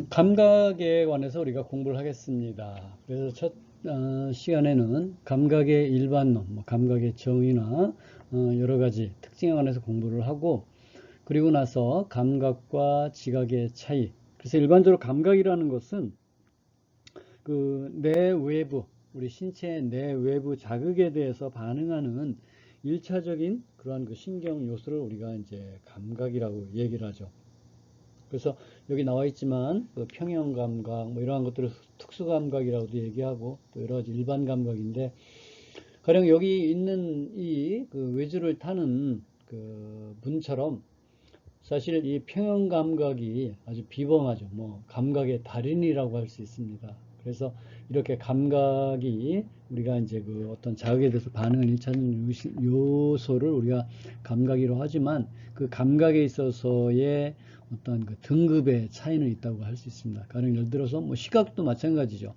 감각에 관해서 우리가 공부를 하겠습니다. 그래서 첫 시간에는 감각의 일반론, 감각의 정의나 여러 가지 특징에 관해서 공부를 하고, 그리고 나서 감각과 지각의 차이. 그래서 일반적으로 감각이라는 것은 그 내외부, 우리 신체의 내외부 자극에 대해서 반응하는 일차적인 그러한 그 신경 요소를 우리가 이제 감각이라고 얘기를 하죠. 그래서 여기 나와 있지만 그 평형 감각 뭐 이러한 것들을 특수 감각이라고도 얘기하고 또 여러 가지 일반 감각인데, 가령 여기 있는 이 그 외주를 타는 그 문처럼 사실 이 평형 감각이 아주 비범하죠. 뭐 감각의 달인이라고 할 수 있습니다. 그래서 이렇게 감각이 우리가 이제 그 어떤 자극에 대해서 반응을 일차는 요소를 우리가 감각이라고 하지만, 그 감각에 있어서의 어떤 그 등급의 차이는 있다고 할 수 있습니다. 가령 예를 들어서 뭐 시각도 마찬가지죠.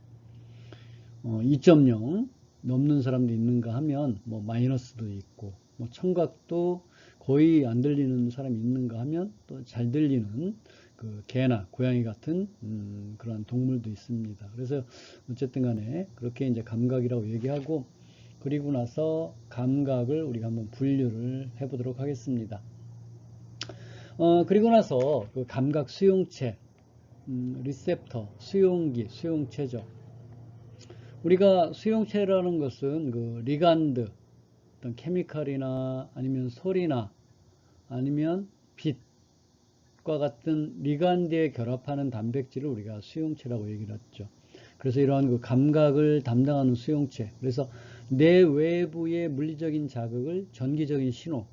2.0 넘는 사람도 있는가 하면 뭐 마이너스도 있고, 뭐 청각도 거의 안 들리는 사람이 있는가 하면 또 잘 들리는 그 개나 고양이 같은 그런 동물도 있습니다. 그래서 어쨌든 간에 그렇게 이제 감각이라고 얘기하고, 그리고 나서 감각을 우리가 한번 분류를 해보도록 하겠습니다. 그리고 나서 그 감각 수용체, 리셉터, 수용기, 수용체죠. 우리가 수용체라는 것은 그 리간드, 어떤 케미칼이나 아니면 소리나 아니면 빛과 같은 리간드에 결합하는 단백질을 우리가 수용체라고 얘기를 했죠. 그래서 이러한 그 감각을 담당하는 수용체, 그래서 내 외부의 물리적인 자극을 전기적인 신호,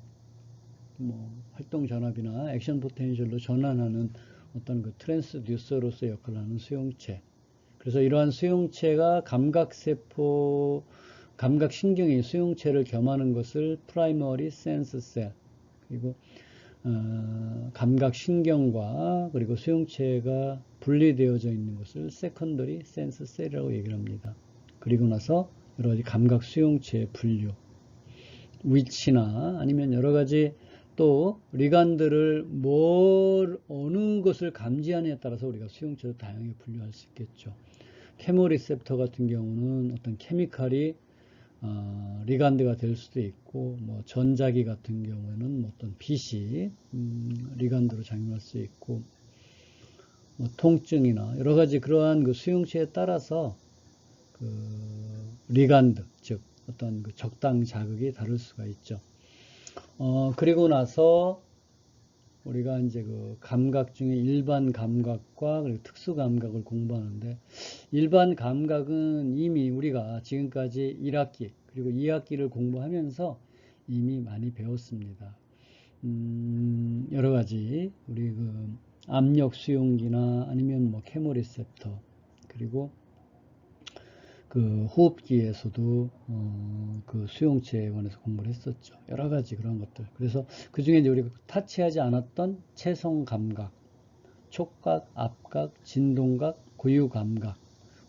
뭐 활동 전압이나 액션 포텐셜로 전환하는 어떤 그 트랜스듀서로서 역할을 하는 수용체. 그래서 이러한 수용체가 감각세포, 감각신경의 수용체를 겸하는 것을 프라이머리 센스 셀, 그리고 감각신경과 그리고 수용체가 분리되어져 있는 것을 세컨더리 센스 셀이라고 얘기를 합니다. 그리고 나서 여러 가지 감각 수용체의 분류, 위치나 아니면 여러 가지 또 리간드를 어느 것을 감지하느냐에 따라서 우리가 수용체도 다양하게 분류할 수 있겠죠. 케모리셉터 같은 경우는 어떤 케미칼이 리간드가 될 수도 있고, 뭐 전자기 같은 경우에는 어떤 빛이 리간드로 작용할 수 있고, 뭐 통증이나 여러 가지 그러한 그 수용체에 따라서 그 리간드, 즉 어떤 그 적당 자극이 다를 수가 있죠. 그리고 나서 우리가 이제 그 감각 중에 일반 감각과 그리고 특수 감각을 공부하는데, 일반 감각은 이미 우리가 지금까지 1학기 그리고 2학기를 공부하면서 이미 많이 배웠습니다. 여러 가지 우리 그 압력 수용기나 아니면 뭐 케모리셉터, 그리고 그 호흡기에서도 그 수용체에 관해서 공부를 했었죠. 여러 가지 그런 것들. 그래서 그 중에 이제 우리가 타치하지 않았던 체성 감각, 촉각, 압각, 진동각, 고유 감각,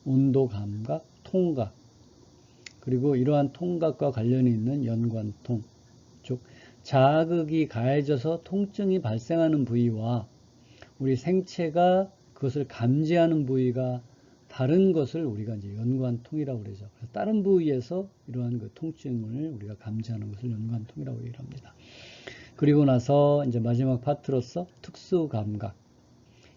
온도 감각, 통각, 그리고 이러한 통각과 관련이 있는 연관통, 즉 자극이 가해져서 통증이 발생하는 부위와 우리 생체가 그것을 감지하는 부위가 다른 것을 우리가 이제 연관통이라고 그러죠. 그래서 다른 부위에서 이러한 그 통증을 우리가 감지하는 것을 연관통이라고 얘기를 합니다. 그리고 나서 이제 마지막 파트로서 특수감각.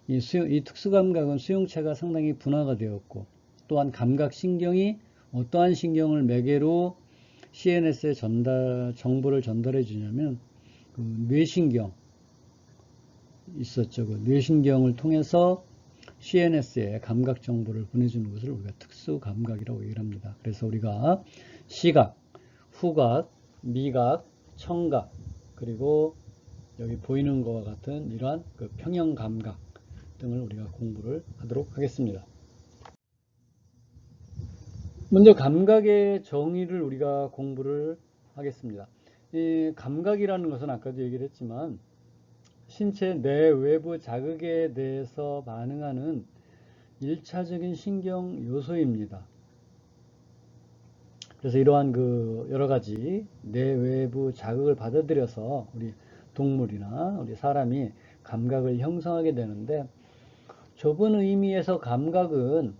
이 특수감각은 수용체가 상당히 분화가 되었고, 또한 감각신경이 어떠한 신경을 매개로 CNS에 정보를 전달해 주냐면 그 뇌신경 있었죠. 그 뇌신경을 통해서 CNS에 감각 정보를 보내주는 것을 우리가 특수 감각이라고 얘기를 합니다. 그래서 우리가 시각, 후각, 미각, 청각, 그리고 여기 보이는 것과 같은 이러한 그 평형 감각 등을 우리가 공부를 하도록 하겠습니다. 먼저 감각의 정의를 우리가 공부를 하겠습니다. 이 감각이라는 것은 아까도 얘기를 했지만 신체 내외부 자극에 대해서 반응하는 1차적인 신경 요소입니다. 그래서 이러한 그 여러 가지 내외부 자극을 받아들여서 우리 동물이나 우리 사람이 감각을 형성하게 되는데, 좁은 의미에서 감각은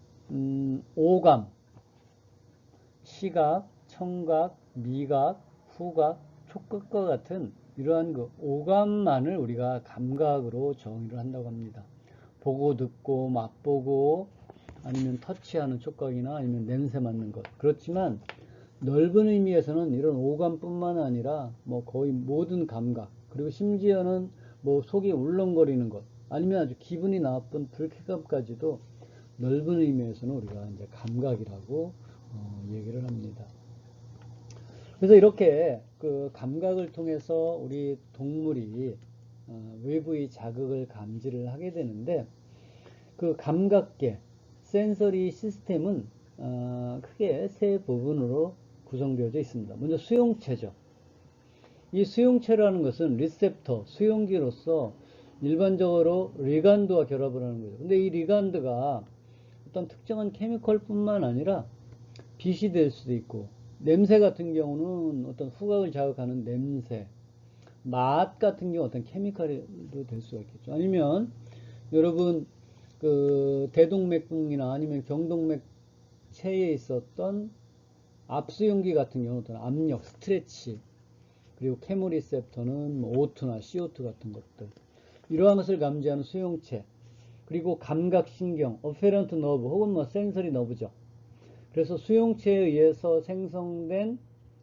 오감, 시각, 청각, 미각, 후각, 촉각과 같은 이러한 그 오감만을 우리가 감각으로 정의를 한다고 합니다. 보고 듣고 맛보고 아니면 터치하는 촉각이나 아니면 냄새 맡는 것. 그렇지만 넓은 의미에서는 이런 오감뿐만 아니라 뭐 거의 모든 감각, 그리고 심지어는 뭐 속이 울렁거리는 것, 아니면 아주 기분이 나쁜 불쾌감까지도 넓은 의미에서는 우리가 이제 감각이라고 얘기를 합니다. 그래서 이렇게 그 감각을 통해서 우리 동물이 외부의 자극을 감지를 하게 되는데, 그 감각계, 센서리 시스템은 크게 세 부분으로 구성되어져 있습니다. 먼저 수용체죠. 이 수용체라는 것은 리셉터, 수용기로서 일반적으로 리간드와 결합을 하는 거죠. 근데 이 리간드가 어떤 특정한 케미컬 뿐만 아니라 빛이 될 수도 있고, 냄새 같은 경우는 어떤 후각을 자극하는 냄새, 맛 같은 경우 어떤 케미컬도 될 수가 있겠죠. 아니면 여러분 그 대동맥경이나 아니면 경동맥체에 있었던 압수용기 같은 경우는 어떤 압력, 스트레치, 그리고 케모리셉터는 뭐 O2나 CO2 같은 것들, 이러한 것을 감지하는 수용체, 그리고 감각신경, 어페런트 너브 혹은 뭐 센서리 너브죠. 그래서 수용체에 의해서 생성된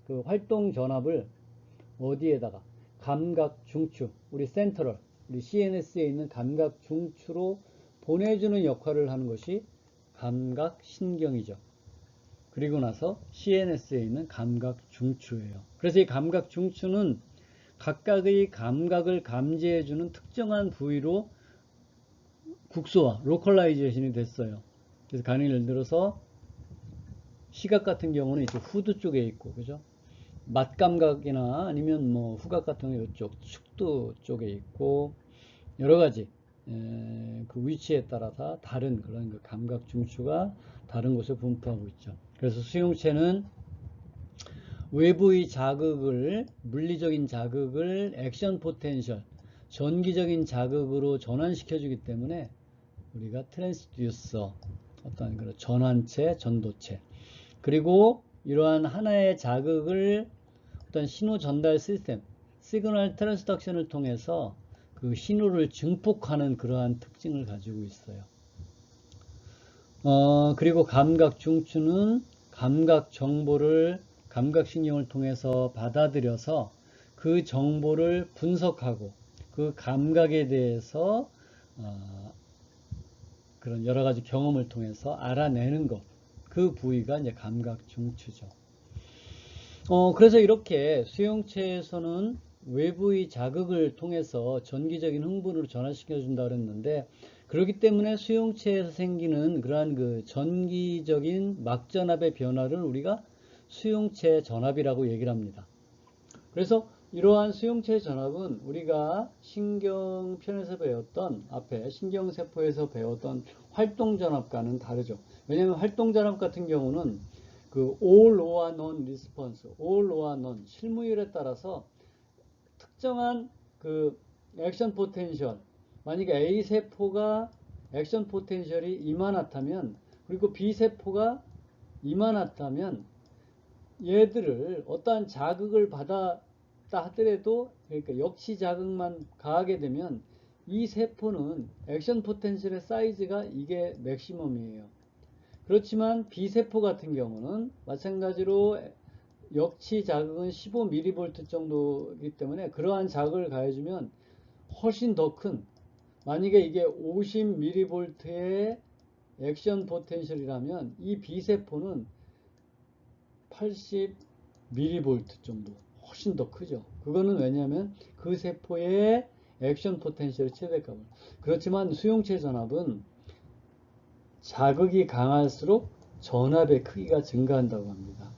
그 활동 전압을 어디에다가 감각 중추, 우리 센트럴, 우리 CNS에 있는 감각 중추로 보내주는 역할을 하는 것이 감각신경이죠. 그리고 나서 CNS에 있는 감각 중추예요. 그래서 이 감각 중추는 각각의 감각을 감지해주는 특정한 부위로 국소화, 로컬라이제이션이 됐어요. 그래서 가령 예를 들어서 시각 같은 경우는 이쪽 후두 쪽에 있고, 그죠? 맛 감각이나 아니면 뭐 후각 같은 경우 이쪽 축두 쪽에 있고, 여러 가지 그 위치에 따라서 다른 그런 그 감각 중추가 다른 곳에 분포하고 있죠. 그래서 수용체는 외부의 자극을, 물리적인 자극을 액션 포텐셜, 전기적인 자극으로 전환시켜 주기 때문에 우리가 트랜스듀서, 어떤 그런 전환체, 전도체, 그리고 이러한 하나의 자극을 어떤 신호 전달 시스템, 시그널 트랜스덕션을 통해서 그 신호를 증폭하는 그러한 특징을 가지고 있어요. 그리고 감각 중추는 감각 정보를 감각신경을 통해서 받아들여서 그 정보를 분석하고 그 감각에 대해서 그런 여러 가지 경험을 통해서 알아내는 것, 그 부위가 이제 감각 중추죠. 그래서 이렇게 수용체에서는 외부의 자극을 통해서 전기적인 흥분으로 전환시켜 준다 그랬는데, 그렇기 때문에 수용체에서 생기는 그러한 그 전기적인 막전압의 변화를 우리가 수용체 전압이라고 얘기를 합니다. 그래서 이러한 수용체 전압은 우리가 신경편에서 배웠던, 앞에 신경세포에서 배웠던 활동 전압과는 다르죠. 왜냐하면 활동 전압 같은 경우는 그 all or none response, all or none 실무율에 따라서 특정한 그 액션 포텐셜, 만약에 A 세포가 액션 포텐셜이 이만하다면, 그리고 B 세포가 이만하다면 얘들을 어떠한 자극을 받았다 하더라도, 그러니까 역시 자극만 가하게 되면 이 세포는 액션 포텐셜의 사이즈가 이게 맥시멈이에요. 그렇지만 B세포 같은 경우는 마찬가지로 역치 자극은 15mV 정도이기 때문에 그러한 자극을 가해주면 훨씬 더 큰, 만약에 이게 50mV의 액션 포텐셜이라면 이 B세포는 80mV 정도, 훨씬 더 크죠. 그거는 왜냐하면 그 세포의 액션 포텐셜 최대값을. 그렇지만 수용체 전압은 자극이 강할수록 전압의 크기가 증가한다고 합니다.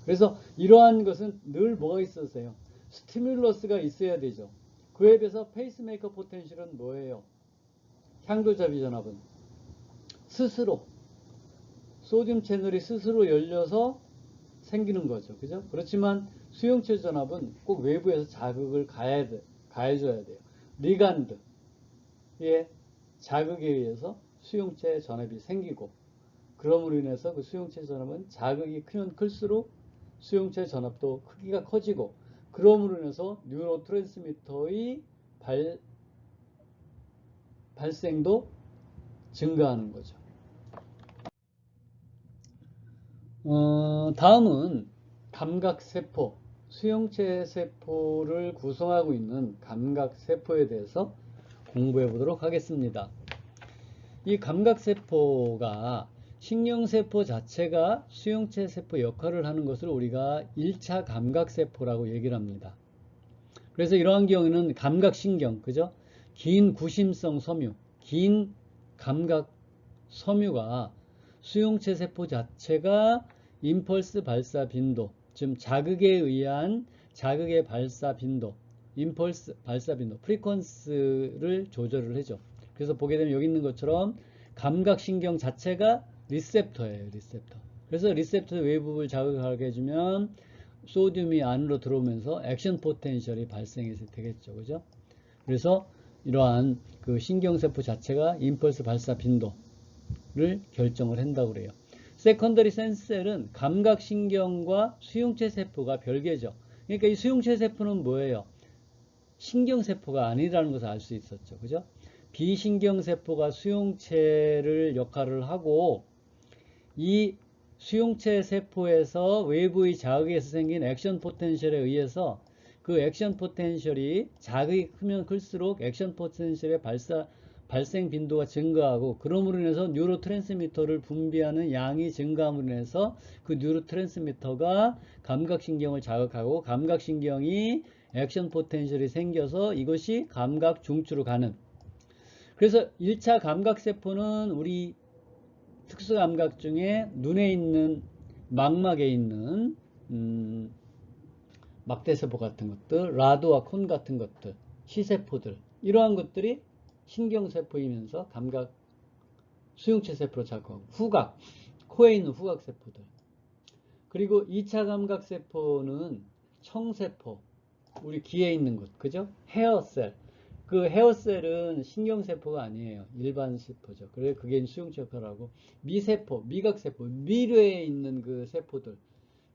그래서 이러한 것은 늘 뭐가 있었어요? 스티뮬러스가 있어야 되죠. 그에 비해서 페이스메이커 포텐셜은 뭐예요? 향도잡이 전압은 스스로 소듐 채널이 스스로 열려서 생기는 거죠. 그죠? 그렇지만 수용체 전압은 꼭 외부에서 자극을 가해줘야 돼요. 리간드의 자극에 의해서 수용체 전압이 생기고, 그럼으로 인해서 그 수용체 전압은 자극이 크면 클수록 수용체 전압도 크기가 커지고, 그럼으로 인해서 뉴로트랜스미터의 발생도 증가하는 거죠. 다음은 감각세포, 수용체 세포를 구성하고 있는 감각세포에 대해서 공부해 보도록 하겠습니다. 이 감각세포가 신경세포 자체가 수용체 세포 역할을 하는 것을 우리가 1차 감각세포라고 얘기를 합니다. 그래서 이러한 경우에는 감각신경, 그죠? 긴 구심성 섬유, 긴 감각 섬유가 수용체 세포 자체가 임펄스 발사 빈도, 즉 자극에 의한 자극의 발사 빈도, 임펄스 발사 빈도, 프리퀀스를 조절을 해줘. 그래서 보게 되면 여기 있는 것처럼 감각신경 자체가 리셉터예요, 리셉터. 그래서 리셉터 외부를 자극하게 해주면 소듐이 안으로 들어오면서 액션 포텐셜이 발생해서 되겠죠, 그죠? 그래서 이러한 그 신경세포 자체가 임펄스 발사 빈도를 결정을 한다고 그래요. 세컨더리 센스셀은 감각신경과 수용체 세포가 별개죠. 그러니까 이 수용체 세포는 뭐예요? 신경세포가 아니라는 것을 알 수 있었죠. 그죠? 비신경세포가 수용체를 역할을 하고, 이 수용체 세포에서 외부의 자극에서 생긴 액션 포텐셜에 의해서 그 액션 포텐셜이 자극이 크면 클수록 액션 포텐셜의 발생 빈도가 증가하고, 그러므로 인해서 뉴로트랜스미터를 분비하는 양이 증가함으로 인해서 그 뉴로트랜스미터가 감각신경을 자극하고, 감각신경이 액션 포텐셜이 생겨서 이것이 감각 중추로 가는. 그래서 1차 감각세포는 우리 특수감각 중에 눈에 있는 망막에 있는 막대세포 같은 것들, 라드와 콘 같은 것들, 시세포들, 이러한 것들이 신경세포이면서 감각 수용체 세포로 작용하고, 후각, 코에 있는 후각세포들. 그리고 2차 감각세포는 청세포, 우리 귀에 있는 것, 그죠? 헤어셀. 그 헤어셀은 신경세포가 아니에요. 일반 세포죠. 그래서 그게 수용체포라고. 미세포, 미각세포, 미뢰에 있는 그 세포들.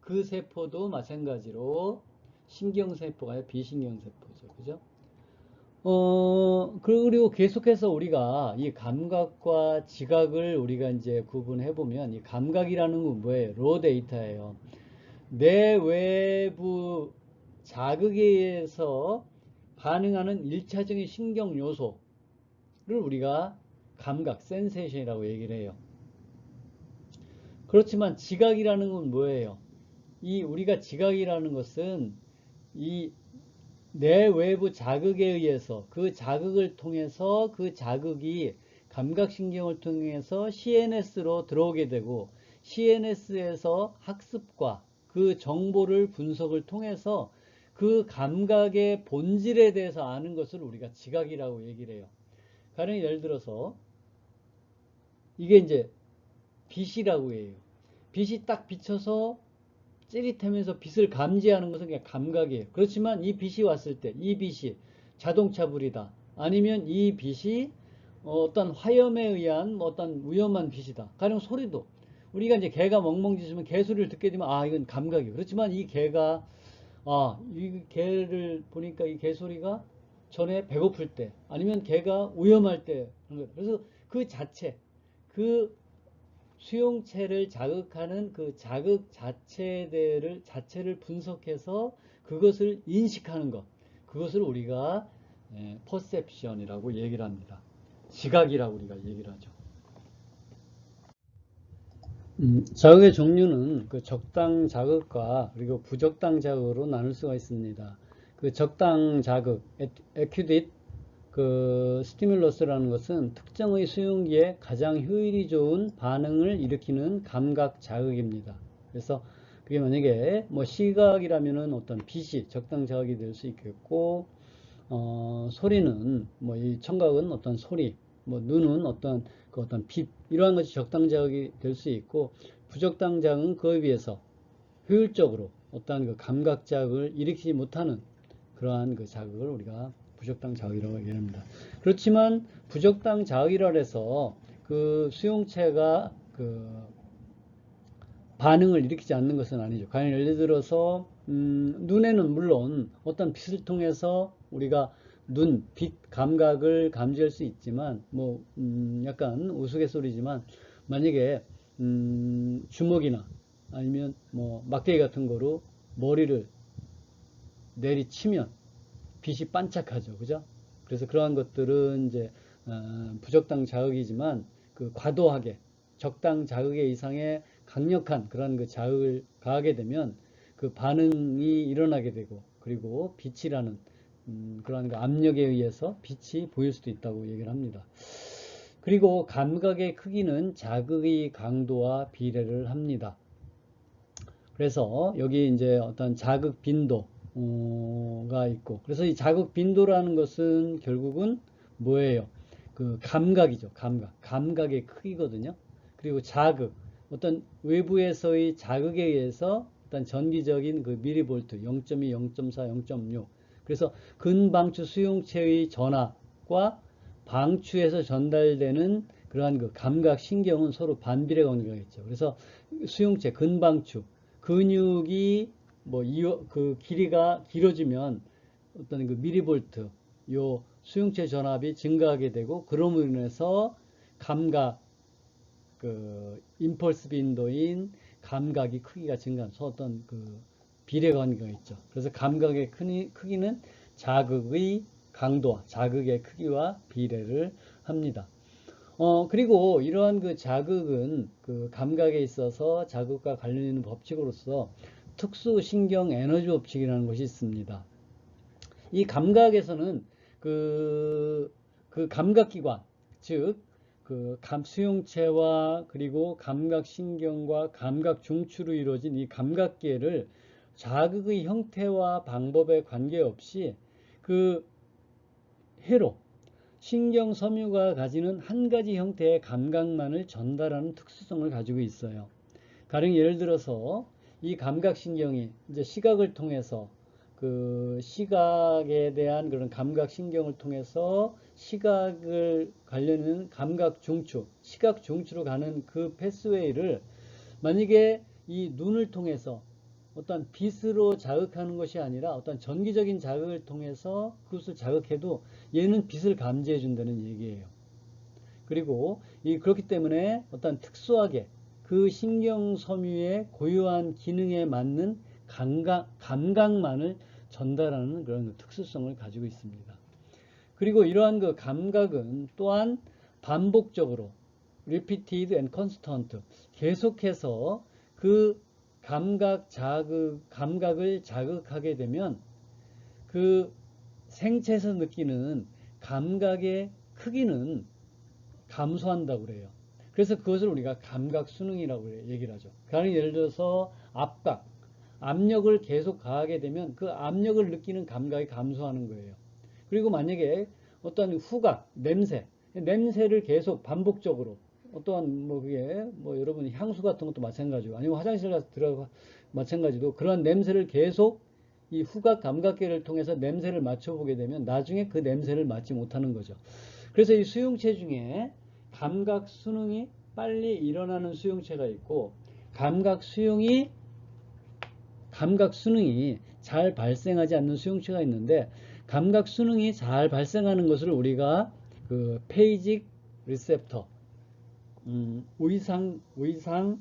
그 세포도 마찬가지로 신경세포가 아니라 비신경세포죠. 그죠? 그리고 계속해서 우리가 이 감각과 지각을 우리가 이제 구분해보면, 이 감각이라는 건 뭐예요? 로 데이터예요. 내 외부 자극에 의해서 반응하는 1차적인 신경 요소를 우리가 감각, 센세이션이라고 얘기를 해요. 그렇지만 지각이라는 건 뭐예요? 이 우리가 지각이라는 것은 이 내 외부 자극에 의해서, 그 자극을 통해서 그 자극이 감각신경을 통해서 CNS로 들어오게 되고, CNS에서 학습과 그 정보를 분석을 통해서 그 감각의 본질에 대해서 아는 것을 우리가 지각이라고 얘기를 해요. 가령 예를 들어서 이게 이제 빛이라고 해요. 빛이 딱 비쳐서 찌릿하면서 빛을 감지하는 것은 그냥 감각이에요. 그렇지만 이 빛이 왔을 때, 이 빛이 자동차 불이다, 아니면 이 빛이 어떤 화염에 의한 어떤 위험한 빛이다. 가령 소리도 우리가 이제 개가 멍멍 짖으면 개 소리를 듣게 되면 이건 감각이에요. 그렇지만 이 개가 이 개를 보니까 이 개 소리가 전에 배고플 때, 아니면 개가 위험할 때, 그래서 그 자체, 그 수용체를 자극하는 그 자극 자체를 분석해서 그것을 인식하는 것, 그것을 우리가 퍼셉션이라고 얘기를 합니다. 지각이라고 우리가 얘기를 하죠. 자극의 종류는 그 적당 자극과 그리고 부적당 자극으로 나눌 수가 있습니다. 그 적당 자극, 에큐딧 그 스티뮬러스라는 것은 특정의 수용기에 가장 효율이 좋은 반응을 일으키는 감각 자극입니다. 그래서 그게 만약에 뭐 시각이라면은 어떤 빛이 적당 자극이 될 수 있겠고, 소리는 뭐 이 청각은 어떤 소리, 뭐 눈은 어떤 그 어떤 빛, 이러한 것이 적당 자극이 될 수 있고, 부적당 자극은 그에 비해서 효율적으로 어떠한 그 감각 자극을 일으키지 못하는 그러한 그 자극을 우리가 부적당 자극이라고 얘기합니다. 그렇지만 부적당 자극이라 해서 그 수용체가 그 반응을 일으키지 않는 것은 아니죠. 과연 예를 들어서 눈에는 물론 어떤 빛을 통해서 우리가 눈, 빛 감각을 감지할 수 있지만 뭐 약간 우스갯소리지만 만약에 주먹이나 아니면 뭐 막대기 같은 거로 머리를 내리치면 빛이 반짝하죠. 그죠? 그래서 그러한 것들은 이제 부적당 자극이지만 그 과도하게 적당 자극의 이상의 강력한 그런 그 자극을 가하게 되면 그 반응이 일어나게 되고 그리고 빛이라는 그러한 그 압력에 의해서 빛이 보일 수도 있다고 얘기를 합니다. 그리고 감각의 크기는 자극의 강도와 비례를 합니다. 그래서 여기 이제 어떤 자극 빈도가 있고, 그래서 이 자극 빈도라는 것은 결국은 뭐예요? 그 감각이죠. 감각의 크기거든요. 그리고 자극, 어떤 외부에서의 자극에 의해서 어떤 전기적인 그 미리볼트 0.2, 0.4, 0.6. 그래서 근방추 수용체의 전압과 방추에서 전달되는 그러한 그 감각 신경은 서로 반비례 관계가 있죠. 그래서 수용체 근방추 근육이 뭐 그 길이가 길어지면 어떤 그 미리볼트 요 수용체 전압이 증가하게 되고 그럼으로 인해서 감각 그 임펄스 빈도인 감각이 크기가 증가하면서 어떤 그 비례 관계가 있죠. 그래서 감각의 크기는 자극의 강도와 자극의 크기와 비례를 합니다. 그리고 이러한 그 자극은 그 감각에 있어서 자극과 관련 있는 법칙으로서 특수신경 에너지 법칙이라는 것이 있습니다. 이 감각에서는 그 감각기관, 즉, 그 수용체와 그리고 감각신경과 감각중추로 이루어진 이 감각계를 자극의 형태와 방법에 관계없이 그 회로, 신경 섬유가 가지는 한 가지 형태의 감각만을 전달하는 특수성을 가지고 있어요. 가령 예를 들어서 이 감각신경이 이제 시각을 통해서 그 시각에 대한 그런 감각신경을 통해서 시각을 관련된 감각중추, 시각중추로 가는 그 패스웨이를 만약에 이 눈을 통해서 어떤 빛으로 자극하는 것이 아니라 어떤 전기적인 자극을 통해서 그것을 자극해도 얘는 빛을 감지해 준다는 얘기예요. 그리고 그렇기 때문에 어떤 특수하게 그 신경섬유의 고유한 기능에 맞는 감각만을 전달하는 그런 특수성을 가지고 있습니다. 그리고 이러한 그 감각은 또한 반복적으로 repeated and constant 계속해서 그 감각을 자극하게 되면 그 생체에서 느끼는 감각의 크기는 감소한다고 그래요. 그래서 그것을 우리가 감각 순응이라고 얘기를 하죠. 가령 예를 들어서 압력을 계속 가하게 되면 그 압력을 느끼는 감각이 감소하는 거예요. 그리고 만약에 어떤 후각, 냄새를 계속 반복적으로 어떠한 뭐 그게 뭐 여러분 향수 같은 것도 마찬가지고 아니면 화장실 가서 들어가 마찬가지로 그러한 냄새를 계속 이 후각 감각계를 통해서 냄새를 맞춰보게 되면 나중에 그 냄새를 맡지 못하는 거죠. 그래서 이 수용체 중에 감각 순응이 빨리 일어나는 수용체가 있고 감각 순응이 잘 발생하지 않는 수용체가 있는데 감각 순응이 잘 발생하는 것을 우리가 그 페이직 리셉터 의상성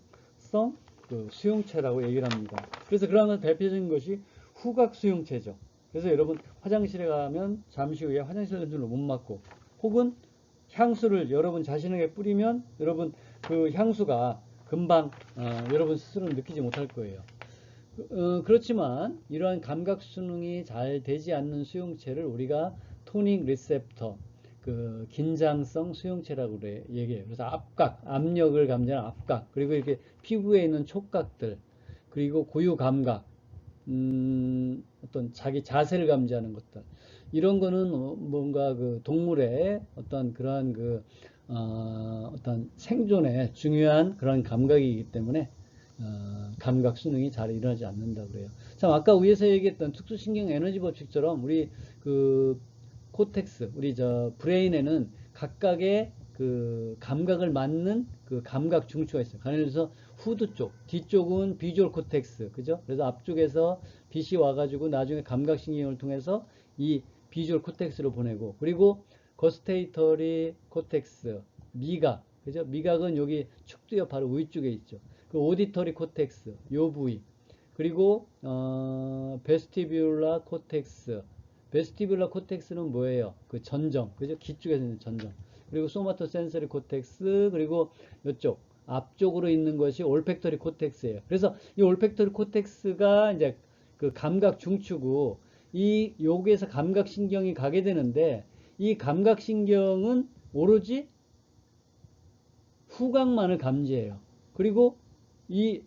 그 수용체라고 얘기를 합니다. 그래서 그러한 대표적인 것이 후각 수용체죠. 그래서 여러분 화장실에 가면 잠시 후에 화장실 냄새를 못 맡고 혹은 향수를 여러분 자신에게 뿌리면 여러분 그 향수가 금방 여러분 스스로 느끼지 못할 거예요. 그렇지만 이러한 감각 순응이 잘 되지 않는 수용체를 우리가 토닉 리셉터 그 긴장성 수용체라고 얘기해요. 그래서 압력을 감지하는 압각, 그리고 이렇게 피부에 있는 촉각들, 그리고 고유 감각, 어떤 자기 자세를 감지하는 것들, 이런 거는 뭔가 그 동물의 어떤 그러한 어떤 생존에 중요한 그런 감각이기 때문에 감각 순응이 잘 일어나지 않는다고 그래요. 참 아까 위에서 얘기했던 특수신경 에너지 법칙처럼 우리 그 코텍스, 우리 저 브레인에는 각각의 그 그 감각을 맡는 그 감각 중추가 있어요. 예를 들어서 후드 쪽, 뒤쪽은 비주얼 코텍스, 그죠? 그래서 앞쪽에서 빛이 와가지고 나중에 감각신경을 통해서 이 비주얼 코텍스로 보내고, 그리고 거스테이터리 코텍스, 미각, 그죠? 미각은 여기 축두엽 바로 위쪽에 있죠. 그 오디터리 코텍스, 요 부위, 그리고 베스티뷸라 코텍스. 베스티뷸라 코텍스는 뭐예요? 그 전정, 그죠? 귀 쪽에서 있는 전정. 그리고 소마토 센서리 코텍스, 그리고 이쪽 앞쪽으로 있는 것이 올팩터리 코텍스예요. 그래서 이 올팩터리 코텍스가 이제 그 감각 중추고, 이 여기에서 감각 신경이 가게 되는데, 이 감각 신경은 오로지 후각만을 감지해요. 그리고 이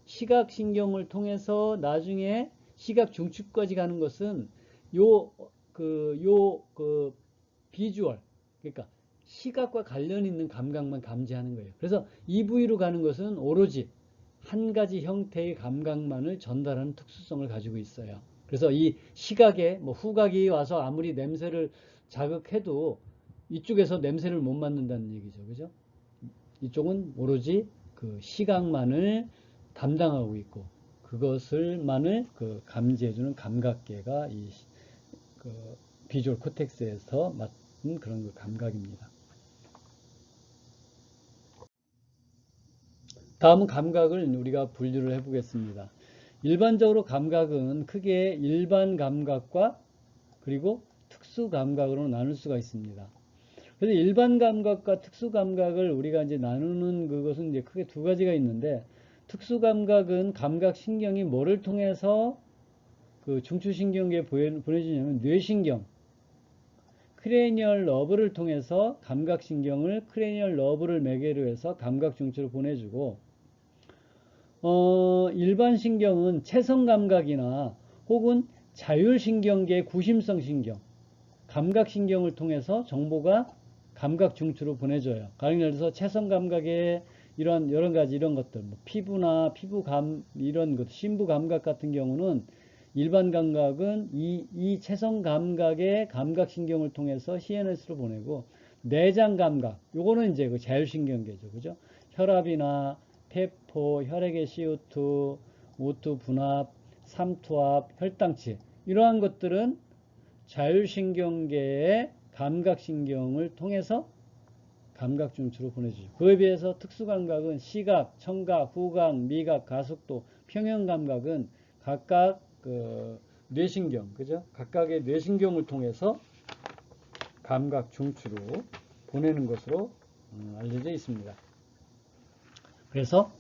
시각 신경을 통해서 나중에 시각 중추까지 가는 것은 그 비주얼, 그러니까 시각과 관련 있는 감각만 감지하는 거예요. 그래서 이 부위로 가는 것은 오로지 한 가지 형태의 감각만을 전달하는 특수성을 가지고 있어요. 그래서 이 시각에 뭐 후각이 와서 아무리 냄새를 자극해도 이쪽에서 냄새를 못 맡는다는 얘기죠. 그죠? 이쪽은 오로지 그 시각만을 담당하고 있고, 그것을만을 그 감지해주는 감각계가 그 비주얼 코텍스에서 맡은 그런 그 감각입니다. 다음은 감각을 우리가 분류를 해보겠습니다. 일반적으로 감각은 크게 일반 감각과 그리고 특수 감각으로 나눌 수가 있습니다. 그래서 일반 감각과 특수 감각을 우리가 이제 나누는 그것은 이제 크게 두 가지가 있는데, 특수 감각은 감각 신경이 뭐를 통해서 그 중추신경계에 보내주냐면 뇌신경, 크레니얼 러브를 통해서 감각신경을 크레니얼 러브를 매개로 해서 감각 중추로 보내주고, 일반 신경은 체성 감각이나 혹은 자율신경계 구심성 신경, 감각신경을 통해서 정보가 감각 중추로 보내줘요. 예를 들어서 체성 감각의 이런 여러 가지 이런 것들, 뭐 피부나 피부감 이런 것, 심부 감각 같은 경우는 일반 감각은 이 체성 감각의 감각신경을 통해서 CNS로 보내고, 내장 감각, 요거는 이제 그 자율신경계죠. 그죠? 혈압이나 폐포, 혈액의 CO2, O2 분압, 삼투압, 혈당치, 이러한 것들은 자율신경계의 감각신경을 통해서 감각중추로 보내주죠. 그에 비해서 특수감각은 시각, 청각, 후각, 미각, 가속도, 평형감각은 각각 그 뇌신경, 그죠? 각각의 뇌신경을 통해서 감각중추로 보내는 것으로 알려져 있습니다. 그래서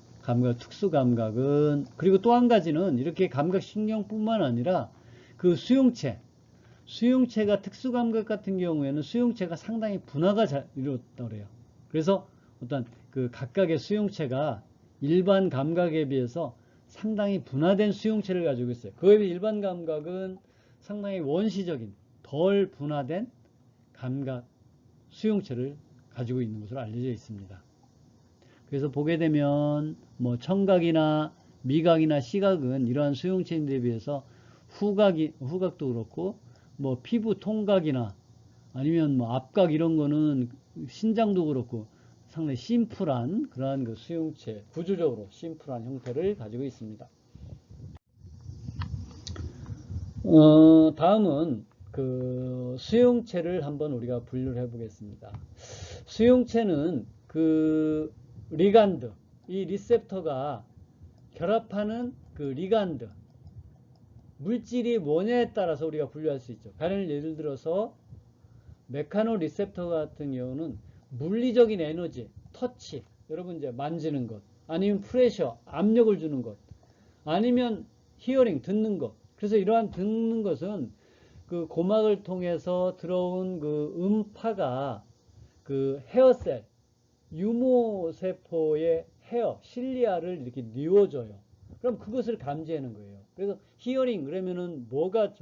특수감각은, 그리고 또 한 가지는 이렇게 감각신경뿐만 아니라 그 수용체가 특수감각 같은 경우에는 수용체가 상당히 분화가 잘 이루어졌다고 그래요. 그래서 어떤 그 각각의 수용체가 일반 감각에 비해서 상당히 분화된 수용체를 가지고 있어요. 그에 비해 일반 감각은 상당히 원시적인 덜 분화된 감각 수용체를 가지고 있는 것으로 알려져 있습니다. 그래서 보게 되면 뭐 청각이나 미각이나 시각은 이러한 수용체인데 비해서 후각도 그렇고 뭐 피부 통각이나 아니면 뭐 앞각 이런 거는 신장도 그렇고 상당히 심플한 그러한 그 수용체, 구조적으로 심플한 형태를 가지고 있습니다. 다음은 그 수용체를 한번 우리가 분류를 해 보겠습니다. 수용체는 그 리간드, 이 리셉터가 결합하는 그 리간드, 물질이 뭐냐에 따라서 우리가 분류할 수 있죠. 예를 들어서 메카노 리셉터 같은 경우는 물리적인 에너지, 터치, 여러분 이제 만지는 것, 아니면 프레셔, 압력을 주는 것, 아니면 히어링, 듣는 것. 그래서 이러한 듣는 것은 그 고막을 통해서 들어온 그 음파가 그 헤어셀, 유모세포의 실리아를 이렇게 뉘어줘요. 그럼 그것을 감지하는 거예요. 그래서 히어링 그러면은 뭐가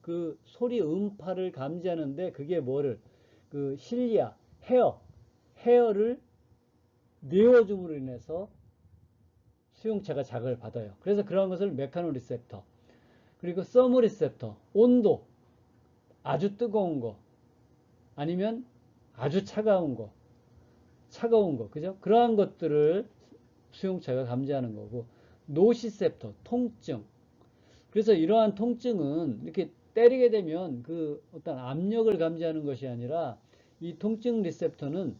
그 소리 음파를 감지하는데, 그게 뭐를 그 실리아, 헤어를 뉘어줌으로 인해서 수용체가 자극을 받아요. 그래서 그런 것을 메카노 리셉터, 그리고 서머 리셉터, 온도, 아주 뜨거운 거 아니면 아주 차가운 거, 차가운 거, 그죠? 그러한 것들을 수용체가 감지하는 거고, 노시셉터, 통증. 그래서 이러한 통증은 이렇게 때리게 되면 그 어떤 압력을 감지하는 것이 아니라 이 통증 리셉터는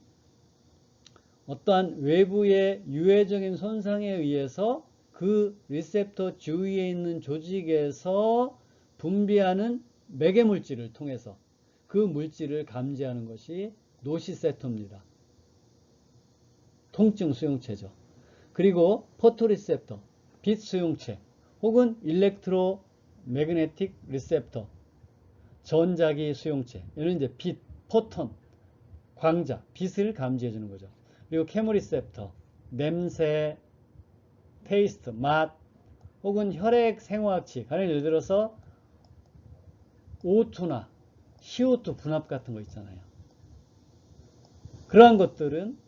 어떠한 외부의 유해적인 손상에 의해서 그 리셉터 주위에 있는 조직에서 분비하는 매개 물질을 통해서 그 물질을 감지하는 것이 노시셉터입니다. 통증 수용체죠. 그리고 포토리셉터, 빛 수용체, 혹은 일렉트로 매그네틱 리셉터, 전자기 수용체. 이런 이제 빛, 포톤, 광자, 빛을 감지해 주는 거죠. 그리고 케모리셉터, 냄새, 테이스트, 맛, 혹은 혈액 생화학치. 예를 들어서 O2나 CO2 분압 같은 거 있잖아요. 그러한 것들은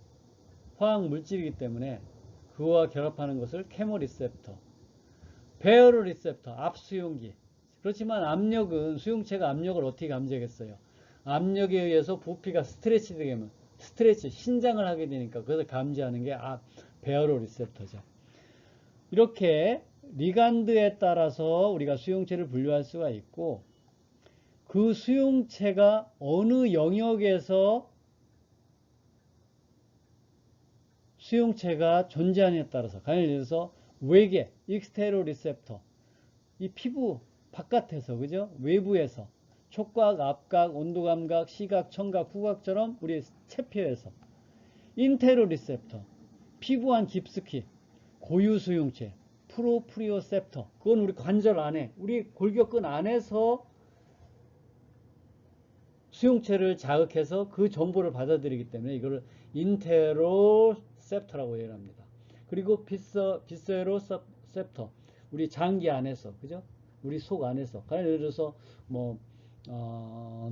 화학 물질이기 때문에 그와 결합하는 것을 케모리셉터, 배열로 리셉터, 압수용기. 그렇지만 압력은 수용체가 압력을 어떻게 감지하겠어요? 압력에 의해서 부피가 스트레치 되면 스트레치, 신장을 하게 되니까 그것을 감지하는 게 배열로 리셉터죠. 이렇게 리간드에 따라서 우리가 수용체를 분류할 수가 있고, 그 수용체가 어느 영역에서 수용체가 존재하느냐에 따라서, 예를 들어서 외계, 익스테로 리셉터, 이 피부 바깥에서, 그죠? 외부에서 촉각, 압각, 온도 감각, 시각, 청각, 후각처럼 우리 체표에서, 인테로 리셉터, 피부 안 깊숙이 고유 수용체, 프로프리오셉터, 그건 우리 관절 안에, 우리 골격근 안에서 수용체를 자극해서 그 정보를 받아들이기 때문에 이거를 인테로셉터라고 얘기를 합니다. 그리고 비세로셉터, 우리 장기 안에서, 그죠? 우리 속 안에서. 예를 들어서 뭐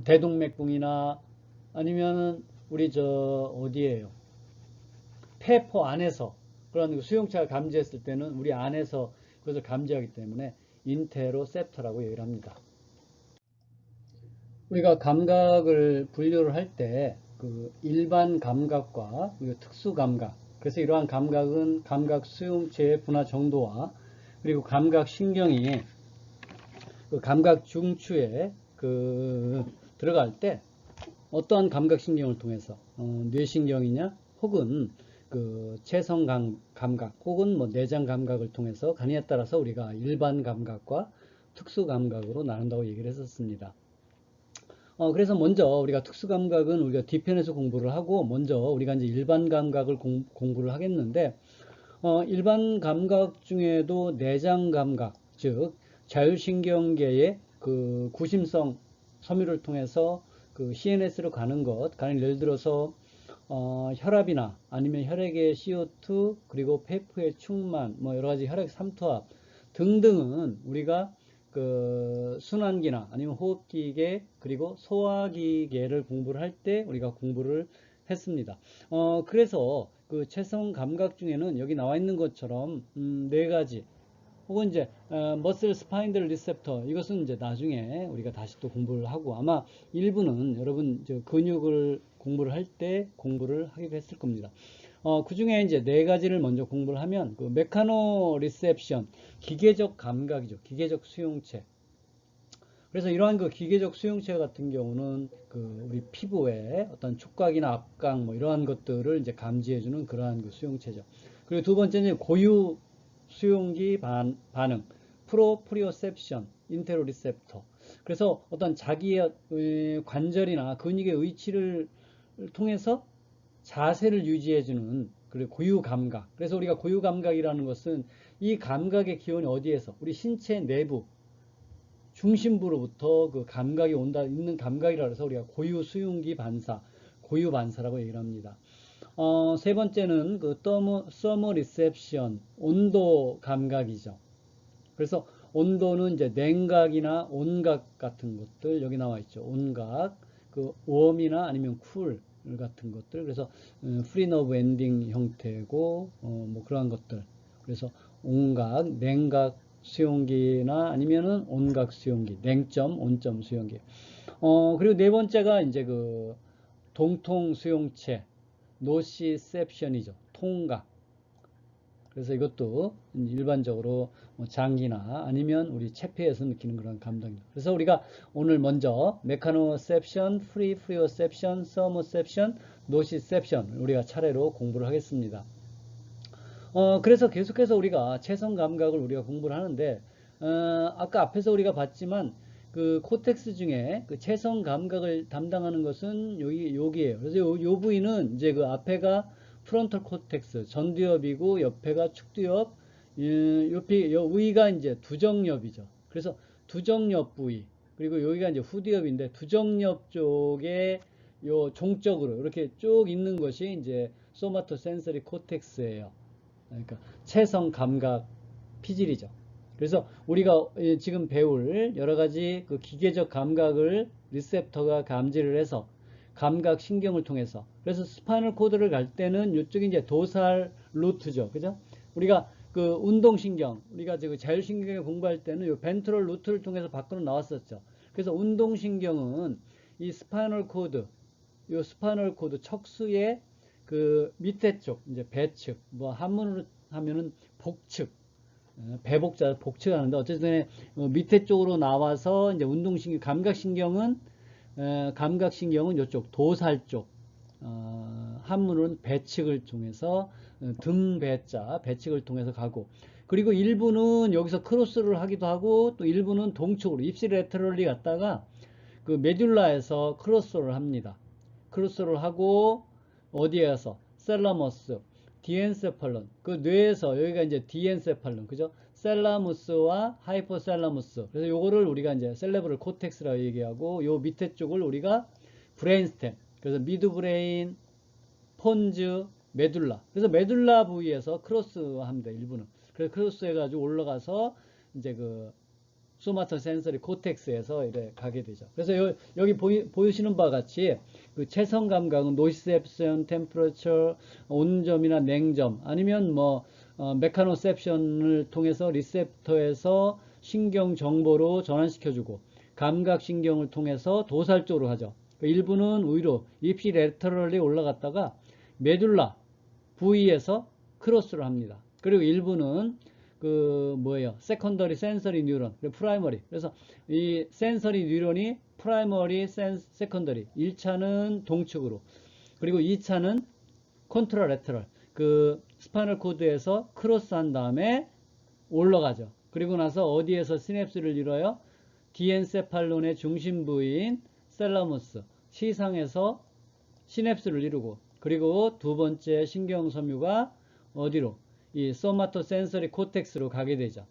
대동맥붕이나 아니면은 우리 어디에요? 폐포 안에서 그런 수용체가 감지했을 때는 우리 안에서 그것을 감지하기 때문에 인테로셉터라고 얘기를 합니다. 우리가 감각을 분류를 할 때 그 일반 감각과 특수 감각, 그래서 이러한 감각은 감각 수용체의 분화 정도와 그리고 감각 신경이 그 감각 중추에 들어갈 때 어떠한 감각 신경을 통해서 뇌신경이냐 혹은 그 체성 감각 혹은 뭐 내장 감각을 통해서 가느냐에 따라서 우리가 일반 감각과 특수 감각으로 나눈다고 얘기를 했었습니다. 그래서 먼저 우리가 특수 감각은 우리가 뒤편에서 공부를 하고 먼저 우리가 이제 일반 감각을 공부를 하겠는데, 일반 감각 중에도 내장 감각, 즉 자율신경계의 그 구심성 섬유를 통해서 그 CNS로 가는 것, 예를 들어서 혈압이나 아니면 혈액의 CO2 그리고 폐포의 충만, 뭐 여러 가지 혈액 삼투압 등등은 우리가 그 순환기나 아니면 호흡기계 그리고 소화기계를 공부를 할 때 우리가 공부를 했습니다. 그래서 그 체성 감각 중에는 여기 나와 있는 것처럼 네 가지 혹은 이제 머슬 스파인들 리셉터, 이것은 이제 나중에 우리가 다시 또 공부를 하고 아마 일부는 여러분 근육을 공부를 할 때 공부를 하기도 했을 겁니다. 그 중에 이제 네 가지를 먼저 공부를 하면 그 메카노 리셉션, 기계적 감각이죠. 기계적 수용체. 그래서 이러한 그 기계적 수용체 같은 경우는 그 우리 피부의 어떤 촉각이나 압각 뭐 이러한 것들을 이제 감지해주는 그러한 그 수용체죠. 그리고 두 번째는 고유 수용기 반응, 프로프리오셉션, 인테로리셉터. 그래서 어떤 자기의 관절이나 근육의 위치를 통해서 자세를 유지해주는 그리고 고유 감각. 그래서 우리가 고유 감각이라는 것은 이 감각의 기원이 어디에서? 우리 신체 내부, 중심부로부터 그 감각이 있는 감각이라 해서 우리가 고유 수용기 반사, 고유 반사라고 얘기를 합니다. 세 번째는 그 서머 리셉션, 온도 감각이죠. 그래서 온도는 이제 냉각이나 온각 같은 것들 여기 나와 있죠. 온각, 그 웜이나 아니면 쿨 같은 것들. 그래서 프리 너브 엔딩 형태고 뭐 그러한 것들. 그래서 온각, 냉각 수용기나 아니면은 온각 수용기, 냉점, 온점 수용기. 그리고 네 번째가 이제 그 동통 수용체, 노시셉션이죠. 통각. 그래서 이것도 일반적으로 뭐 장기나 아니면 우리 체피에서 느끼는 그런 감정입니다. 그래서 우리가 오늘 먼저 메카노셉션, 프리오셉션, 서모셉션, 노시셉션 우리가 차례로 공부를 하겠습니다. 그래서 계속해서 우리가 체성 감각을 우리가 공부를 하는데, 아까 앞에서 우리가 봤지만, 그 코텍스 중에 그 체성 감각을 담당하는 것은 여기에요. 그래서 요 부위는 이제 그 앞에가 프론털 코텍스, 전두엽이고, 옆에가 축두엽, 요 위가 이제 두정엽이죠. 그래서 두정엽 부위, 그리고 여기가 이제 후두엽인데, 두정엽 쪽에 요 종적으로 이렇게 쭉 있는 것이 이제 소마토 센서리 코텍스예요. 그러니까 체성 감각 피질이죠. 그래서 우리가 지금 배울 여러 가지 그 기계적 감각을 리셉터가 감지를 해서 감각 신경을 통해서, 그래서 스파이널 코드를 갈 때는 이쪽이 이제 도살 루트죠. 그죠? 우리가 그 운동신경, 우리가 지금 자율신경을 공부할 때는 이 벤트럴 루트를 통해서 밖으로 나왔었죠. 그래서 운동신경은 이 스파이널 코드, 이 스파이널 코드 척수의 그 밑에 쪽, 이제 배측, 뭐 한문으로 하면은 복측, 배복자 복측 하는데 어쨌든 밑에 쪽으로 나와서 이제 운동신경, 감각신경은 이쪽 도살 쪽, 한문으로는 배측을 통해서 등배자 배측을 통해서 가고, 그리고 일부는 여기서 크로스를 하기도 하고 또 일부는 동측으로 입시레터럴리 갔다가 그 메듈라에서 크로스를 합니다. 크로스를 하고 어디에 가서 셀러머스, 디엔세팔론, 그 뇌에서 여기가 이제 디엔세팔론, 그죠? 셀라무스와 하이포셀라무스. 그래서 요거를 우리가 이제 셀레브럴 코텍스라고 얘기하고, 요 밑에 쪽을 우리가 브레인스템. 그래서 미드브레인, 폰즈, 메둘라. 그래서 메둘라 부위에서 크로스 합니다, 일부는. 그래서 크로스 해가지고 올라가서 이제 그 소마토 센서리 코텍스에서 이래 가게 되죠. 그래서 여기 보이시는 바와 같이 그 체성 감각은 노시셉션, 템퍼러처, 온점이나 냉점, 아니면 뭐 메카노셉션을 통해서 리셉터에서 신경 정보로 전환시켜주고, 감각 신경을 통해서 도살 쪽으로 하죠. 일부는 위로 입시 레터럴리 올라갔다가 메둘라 부위에서 크로스를 합니다. 그리고 일부는 그 뭐예요? 세컨더리 센서리 뉴런, 프라이머리. 그래서 이 센서리 뉴런이 프라이머리, 세컨더리. 1차는 동측으로, 그리고 2차는 컨트라레터럴. 그 스파이널 코드에서 크로스한 다음에 올라가죠. 그리고 나서 어디에서 시냅스를 이뤄요? 디엔세팔론의 중심 부위인 셀라무스 시상에서 시냅스를 이루고, 그리고 두 번째 신경섬유가 어디로? 이 소마토 센서리 코텍스로 가게 되죠.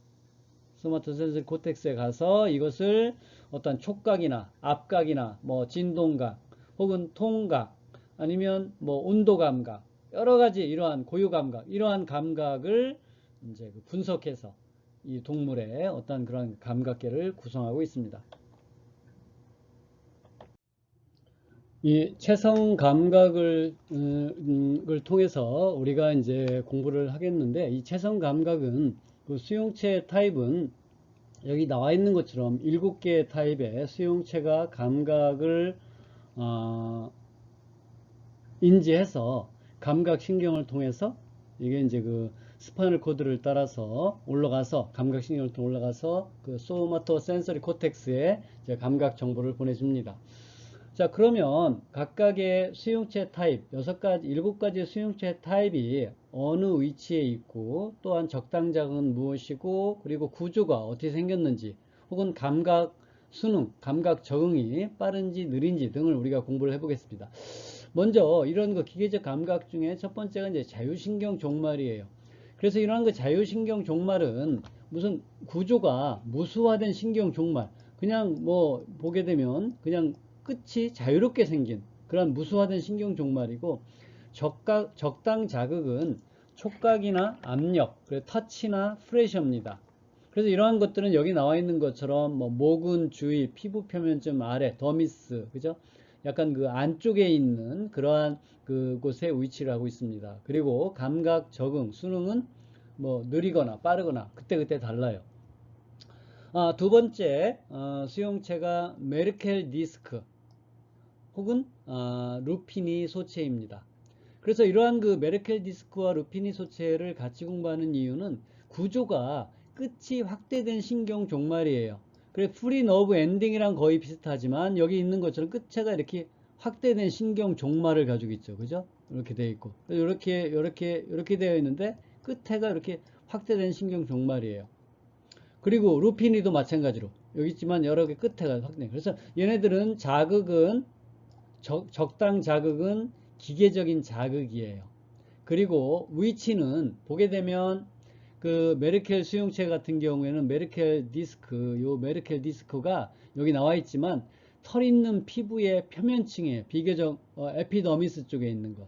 소마토 센서리 코텍스에 가서 이것을 어떤 촉각이나 압각이나 뭐 진동각 혹은 통각 아니면 뭐 온도 감각, 여러 가지 이러한 고유 감각, 이러한 감각을 이제 분석해서 이 동물의 어떤 그런 감각계를 구성하고 있습니다. 이 체성 감각을 통해서 우리가 이제 공부를 하겠는데, 이 체성 감각은 그 수용체 타입은 여기 나와 있는 것처럼 7개의 타입의 수용체가 감각을 인지해서 감각 신경을 통해서 이게 이제 그 스파이널 코드를 따라서 올라가서 감각 신경을 통해 올라가서 그 소마토 센서리 코텍스에 이제 감각 정보를 보내줍니다. 자, 그러면 각각의 수용체 타입, 7가지 수용체 타입이 어느 위치에 있고, 또한 적당자극은 무엇이고, 그리고 구조가 어떻게 생겼는지, 혹은 감각 수능, 감각 적응이 빠른지 느린지 등을 우리가 공부를 해보겠습니다. 먼저 이런 그 기계적 감각 중에 첫 번째가 이제 자율신경 종말이에요. 그래서 이러한 그 자율신경 종말은 무슨 구조가 무수화된 신경 종말, 그냥 뭐 보게 되면 그냥 끝이 자유롭게 생긴 그런 무수화된 신경 종말이고, 적당 자극은 촉각이나 압력, 터치나 프레셔입니다. 그래서 이러한 것들은 여기 나와 있는 것처럼 뭐 모근 주위, 피부 표면점 아래, 더미스, 그죠? 약간 그 안쪽에 있는 그러한 그곳에 위치를 하고 있습니다. 그리고 감각 적응, 수능은 뭐 느리거나 빠르거나 그때그때 달라요. 두 번째 수용체가 메르켈 디스크 혹은 루피니 소체입니다. 그래서 이러한 그 메르켈 디스크와 루피니 소체를 같이 공부하는 이유는 구조가 끝이 확대된 신경 종말이에요. 그래 프리 너브 엔딩이랑 거의 비슷하지만 여기 있는 것처럼 끝에가 이렇게 확대된 신경 종말을 가지고 있죠. 그죠? 이렇게 되어 있고 이렇게 되어 있는데 끝에가 이렇게 확대된 신경 종말이에요. 그리고 루피니도 마찬가지로 여기 있지만 여러 개 끝에가 확대. 그래서 얘네들은 자극은 적당 자극은 기계적인 자극이에요. 그리고 위치는 보게 되면 그 메르켈 수용체 같은 경우에는 메르켈 디스크, 요 메르켈 디스크가 여기 나와 있지만 털 있는 피부의 표면층에 비교적 에피더미스 쪽에 있는 것.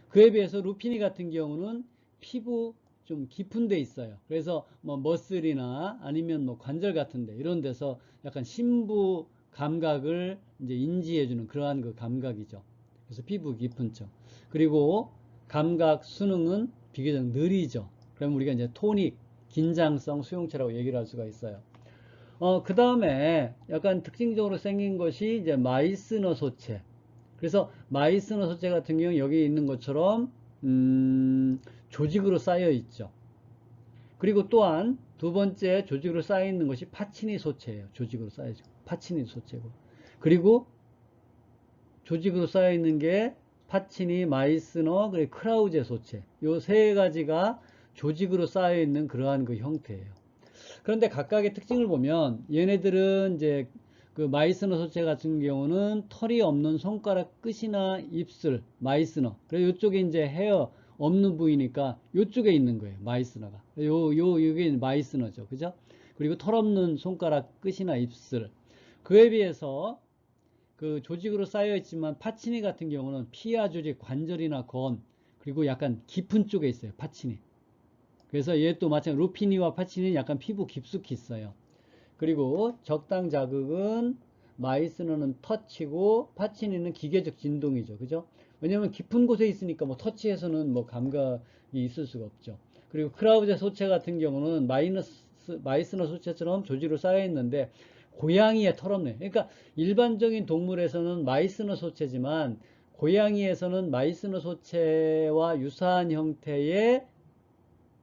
그에 비해서 루피니 같은 경우는 피부 좀 깊은 데 있어요. 그래서 뭐 머슬이나 아니면 뭐 관절 같은데 이런 데서 약간 심부 감각을 이제 인지해주는 그러한 그 감각이죠. 그래서 피부 깊은 쪽. 그리고 감각 수능은 비교적 느리죠. 그럼 우리가 이제 토닉, 긴장성 수용체라고 얘기를 할 수가 있어요. 그 다음에 약간 특징적으로 생긴 것이 이제 마이스너 소체. 그래서 마이스너 소체 같은 경우 여기 있는 것처럼 조직으로 쌓여 있죠. 그리고 또한 두 번째 조직으로 쌓여 있는 것이 파치니 소체예요. 조직으로 쌓여 있고 파치니 소체고. 그리고 조직으로 쌓여 있는 게 파치니, 마이스너, 그리고 크라우제 소체. 요 세 가지가 조직으로 쌓여 있는 그러한 그 형태예요. 그런데 각각의 특징을 보면 얘네들은 이제 그 마이스너 소체 같은 경우는 털이 없는 손가락 끝이나 입술, 마이스너. 그래서 이쪽에 이제 헤어 없는 부위니까 이쪽에 있는 거예요. 마이스너가. 요게 마이스너죠. 그죠? 그리고 털 없는 손가락 끝이나 입술. 그에 비해서 그 조직으로 쌓여 있지만 파치니 같은 경우는 피하 조직, 관절이나 건, 그리고 약간 깊은 쪽에 있어요. 파치니. 그래서 얘 또 마찬가지로 루피니와 파치니는 약간 피부 깊숙이 있어요. 그리고 적당 자극은 마이스너는 터치고 파치니는 기계적 진동이죠. 그죠? 왜냐면 깊은 곳에 있으니까 뭐 터치해서는 뭐 감각이 있을 수가 없죠. 그리고 크라우제 소체 같은 경우는 마이스너 소체처럼 조직으로 쌓여 있는데 고양이의 털없네. 그러니까 일반적인 동물에서는 마이스너 소체지만 고양이에서는 마이스너 소체와 유사한 형태의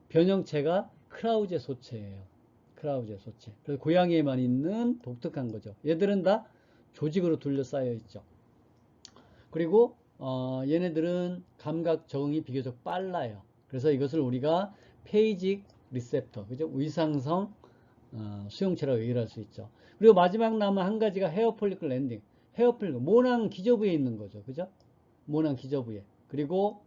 변형체가 크라우제 소체예요. 크라우제 소체. 그래서 고양이에만 있는 독특한 거죠. 얘들은 다 조직으로 둘러싸여 있죠. 그리고 얘네들은 감각 적응이 비교적 빨라요. 그래서 이것을 우리가 페이직 리셉터, 그죠? 위상성 수용체라고 얘기를 할 수 있죠. 그리고 마지막 남은 한 가지가 헤어 폴리클 랜딩. 헤어 폴리클, 모낭 기저부에 있는 거죠. 그죠? 모낭 기저부에. 그리고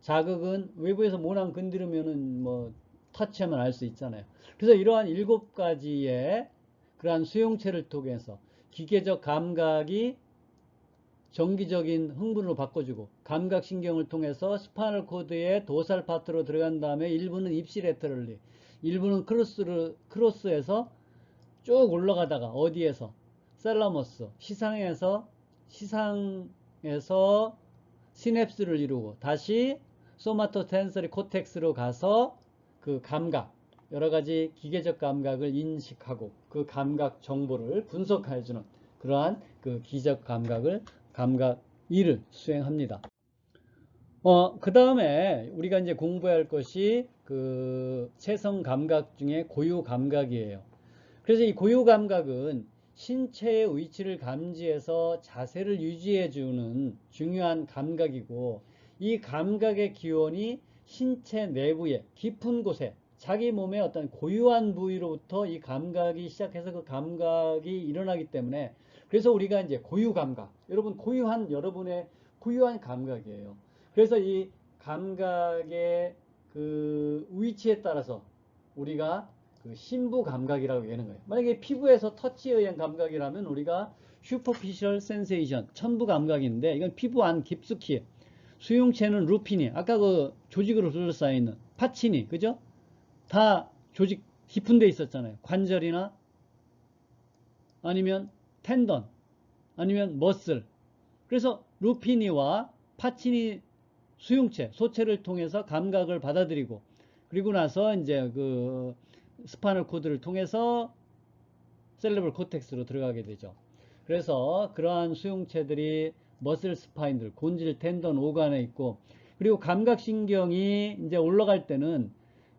자극은 외부에서 모낭 건드리면은 뭐 터치하면 알 수 있잖아요. 그래서 이러한 7가지의 그러한 수용체를 통해서 기계적 감각이 정기적인 흥분으로 바꿔주고 감각신경을 통해서 스파이널 코드의 도살 파트로 들어간 다음에 일부는 입시 레터럴리, 일부는 크로스에서 쭉 올라가다가 어디에서 셀러머스 시상에서 시냅스를 이루고 다시 소마토텐서리 코텍스로 가서 그 감각 여러가지 기계적 감각을 인식하고 그 감각 정보를 분석해주는 그러한 그 기적 감각 2를 수행합니다. 그 다음에 우리가 이제 공부해야 할 것이 그 체성 감각 중에 고유 감각이에요. 그래서 이 고유 감각은 신체의 위치를 감지해서 자세를 유지해주는 중요한 감각이고 이 감각의 기원이 신체 내부의 깊은 곳에 자기 몸의 어떤 고유한 부위로부터 이 감각이 시작해서 그 감각이 일어나기 때문에 그래서 우리가 이제 고유 감각 여러분의 고유한 감각이에요. 그래서 이 감각의 그 위치에 따라서 우리가 그 심부 감각이라고 얘기하는 거예요. 만약에 피부에서 터치에 의한 감각이라면 우리가 슈퍼피셜 센세이션, 천부 감각인데 이건 피부 안 깊숙이 수용체는 루피니, 아까 그 조직으로 둘러싸여 있는 파치니, 그죠? 다 조직 깊은 데 있었잖아요. 관절이나 아니면 텐던, 아니면 머슬. 그래서 루피니와 파치니 수용체, 소체를 통해서 감각을 받아들이고 그리고 나서 이제 그 스파이널 코드를 통해서 셀레브럴 코텍스로 들어가게 되죠. 그래서 그러한 수용체들이 머슬 스파인들, 곤질, 텐던, 오간에 있고, 그리고 감각신경이 이제 올라갈 때는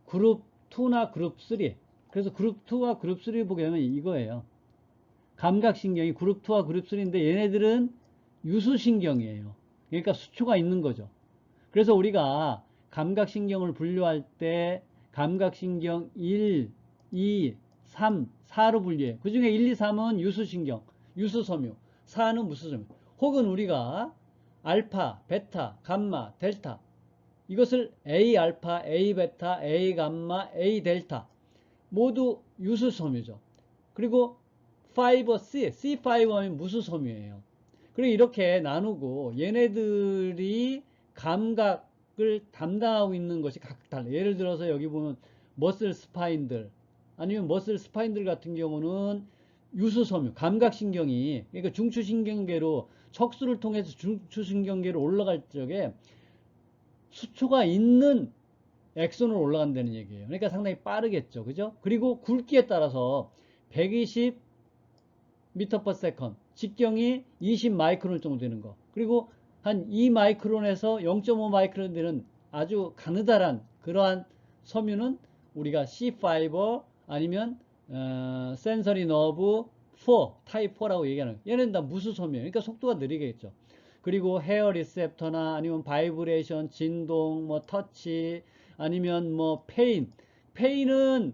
그룹 2나 그룹 3. 그래서 그룹 2와 그룹 3 보게 되면 이거예요. 감각신경이 그룹 2와 그룹 3인데 얘네들은 유수신경이에요. 그러니까 수초가 있는 거죠. 그래서 우리가 감각신경을 분류할 때 감각신경 1, 2, 3, 4로 분류해요. 그 중에 1, 2, 3은 유수신경, 유수섬유, 4는 무수섬유. 혹은 우리가 알파, 베타, 감마, 델타 이것을 A 알파, A 베타, A 감마, A 델타 모두 유수섬유죠. 그리고 파이버 C, C5는 무수섬유예요. 그리고 이렇게 나누고 얘네들이 감각을 담당하고 있는 것이 각각 달라요. 예를 들어서 여기 보면 머슬 스파인들 아니면 머슬 스파인들 같은 경우는 유수섬유, 감각신경이 그러니까 중추신경계로 척수를 통해서 중추신경계로 올라갈 적에 수초가 있는 엑손으로 올라간다는 얘기예요. 그러니까 상당히 빠르겠죠. 그죠? 그리고 굵기에 따라서 120 m/s 직경이 20 마이크론 정도 되는 거. 그리고 한 2 마이크론에서 0.5 마이크론 되는 아주 가느다란 그러한 섬유는 우리가 C5 아니면 센서리 너브 4, 타입 4라고 얘기하는 얘는 다 무수섬유예요. 그러니까 속도가 느리겠죠. 그리고 헤어 리셉터나 아니면 바이브레이션, 진동, 뭐 터치 아니면 뭐 페인은